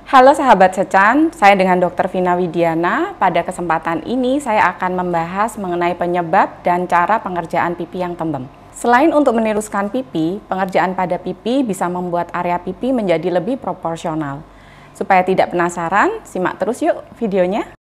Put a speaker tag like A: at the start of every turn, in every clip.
A: Halo sahabat Secan, saya dengan Dr. Vina Widiana. Pada kesempatan ini saya akan membahas mengenai penyebab dan cara pengerjaan pipi yang tembem. Selain untuk meniruskan pipi, pengerjaan pada pipi bisa membuat area pipi menjadi lebih proporsional. Supaya tidak penasaran, simak terus yuk videonya.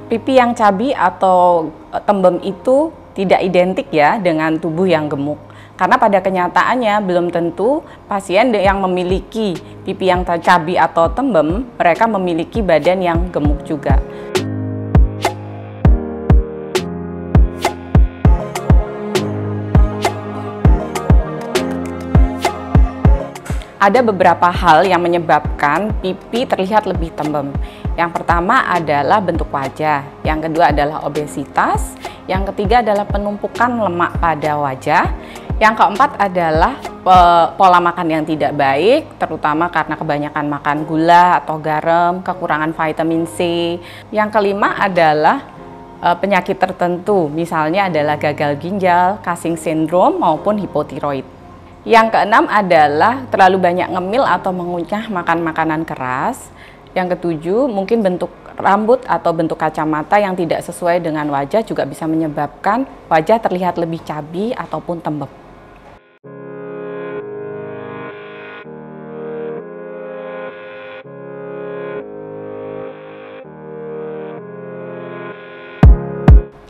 A: Pipi yang cabi atau tembem itu tidak identik ya dengan tubuh yang gemuk. Karena pada kenyataannya belum tentu pasien yang memiliki pipi yang cabi atau tembem, mereka memiliki badan yang gemuk juga. Ada beberapa hal yang menyebabkan pipi terlihat lebih tembem. Yang pertama adalah bentuk wajah, yang kedua adalah obesitas, yang ketiga adalah penumpukan lemak pada wajah, yang keempat adalah pola makan yang tidak baik, terutama karena kebanyakan makan gula atau garam, kekurangan vitamin C. Yang kelima adalah penyakit tertentu, misalnya adalah gagal ginjal, Cushing syndrome maupun hipotiroid. Yang keenam adalah terlalu banyak ngemil atau mengunyah makan makanan keras. Yang ketujuh, mungkin bentuk rambut atau bentuk kacamata yang tidak sesuai dengan wajah juga bisa menyebabkan wajah terlihat lebih cabi ataupun tembem.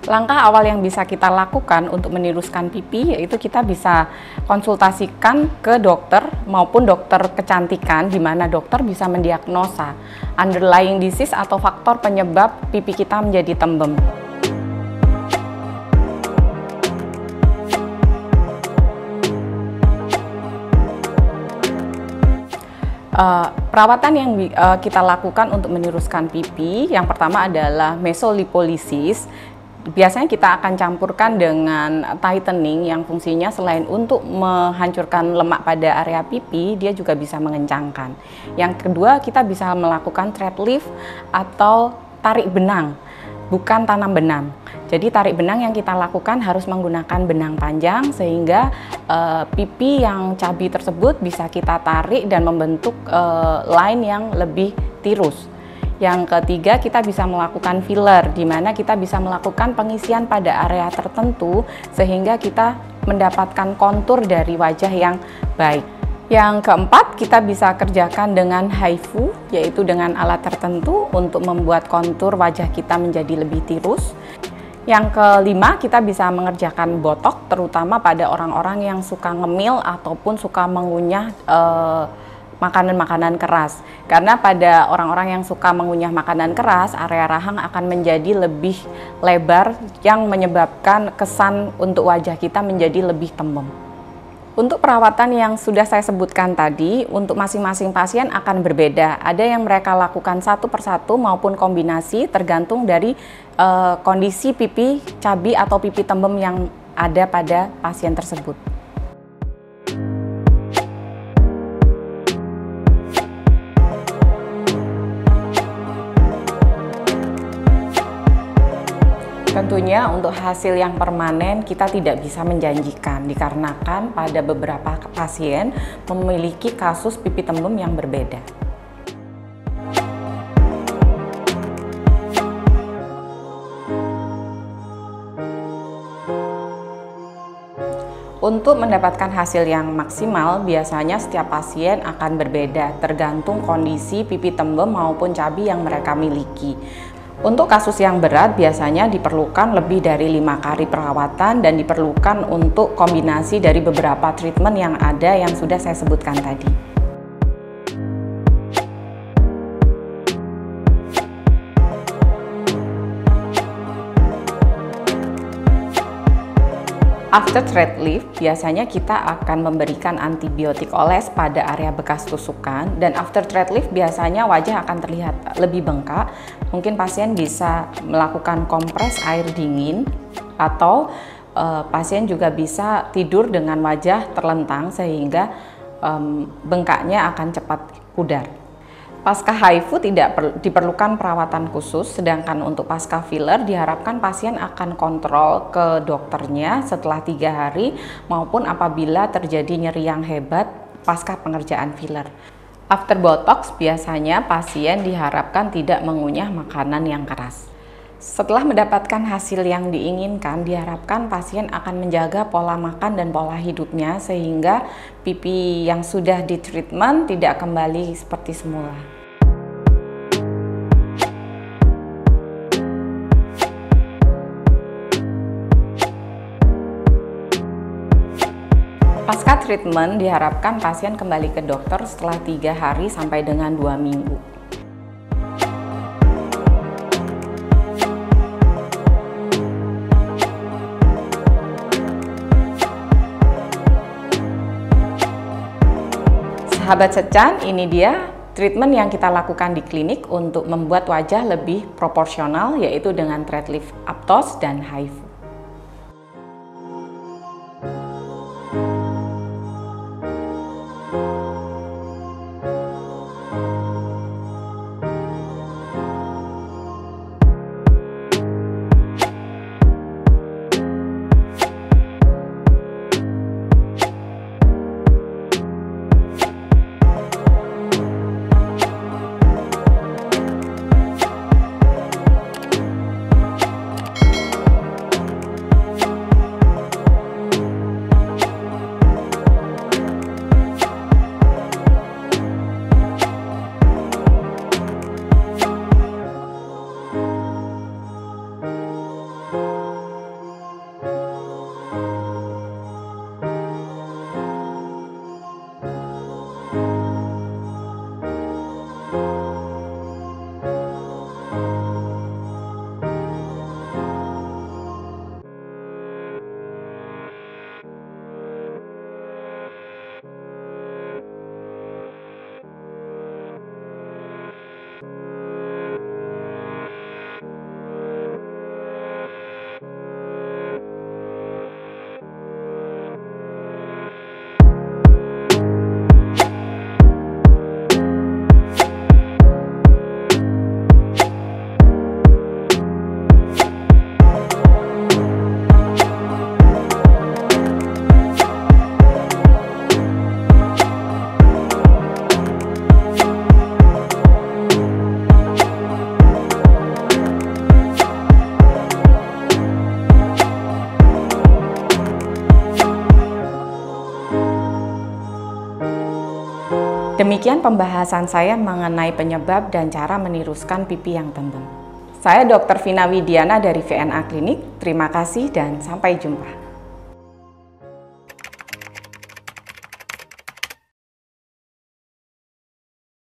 A: Langkah awal yang bisa kita lakukan untuk meniruskan pipi yaitu kita bisa konsultasikan ke dokter maupun dokter kecantikan, di mana dokter bisa mendiagnosa underlying disease atau faktor penyebab pipi kita menjadi tembem. Perawatan yang kita lakukan untuk meniruskan pipi, yang pertama adalah mesolipolisis. Biasanya kita akan campurkan dengan tightening yang fungsinya selain untuk menghancurkan lemak pada area pipi, dia juga bisa mengencangkan. Yang kedua, kita bisa melakukan thread lift atau tarik benang, bukan tanam benang. Jadi tarik benang yang kita lakukan harus menggunakan benang panjang sehingga pipi yang cabi tersebut bisa kita tarik dan membentuk line yang lebih tirus. Yang ketiga, kita bisa melakukan filler, di mana kita bisa melakukan pengisian pada area tertentu sehingga kita mendapatkan kontur dari wajah yang baik. Yang keempat, kita bisa kerjakan dengan HIFU, yaitu dengan alat tertentu untuk membuat kontur wajah kita menjadi lebih tirus. Yang kelima, kita bisa mengerjakan botok, terutama pada orang-orang yang suka ngemil ataupun suka mengunyah makanan-makanan keras. Karena pada orang-orang yang suka mengunyah makanan keras, area rahang akan menjadi lebih lebar yang menyebabkan kesan untuk wajah kita menjadi lebih tembem. Untuk perawatan yang sudah saya sebutkan tadi, untuk masing-masing pasien akan berbeda. Ada yang mereka lakukan satu persatu maupun kombinasi tergantung dari kondisi pipi cabi atau pipi tembem yang ada pada pasien tersebut. Tentunya untuk hasil yang permanen kita tidak bisa menjanjikan dikarenakan pada beberapa pasien memiliki kasus pipi tembem yang berbeda. Untuk mendapatkan hasil yang maksimal, biasanya setiap pasien akan berbeda tergantung kondisi pipi tembem maupun cabi yang mereka miliki. Untuk kasus yang berat biasanya diperlukan lebih dari 5 kali perawatan dan diperlukan untuk kombinasi dari beberapa treatment yang ada yang sudah saya sebutkan tadi. After thread lift, biasanya kita akan memberikan antibiotik oles pada area bekas tusukan, dan after thread lift biasanya wajah akan terlihat lebih bengkak. Mungkin pasien bisa melakukan kompres air dingin atau pasien juga bisa tidur dengan wajah terlentang sehingga bengkaknya akan cepat pudar. Pasca HIFU tidak diperlukan perawatan khusus, sedangkan untuk pasca filler diharapkan pasien akan kontrol ke dokternya setelah 3 hari maupun apabila terjadi nyeri yang hebat pasca pengerjaan filler. After botox biasanya pasien diharapkan tidak mengunyah makanan yang keras. Setelah mendapatkan hasil yang diinginkan, diharapkan pasien akan menjaga pola makan dan pola hidupnya sehingga pipi yang sudah di treatment tidak kembali seperti semula. Pasca treatment diharapkan pasien kembali ke dokter setelah 3 hari sampai dengan 2 minggu. Sahabat Secan, ini dia treatment yang kita lakukan di klinik untuk membuat wajah lebih proporsional, yaitu dengan thread lift aptos dan HIFU. Demikian pembahasan saya mengenai penyebab dan cara meniruskan pipi yang tembem. Saya Dr. Vina Widiana dari VNA Klinik. Terima kasih dan sampai jumpa.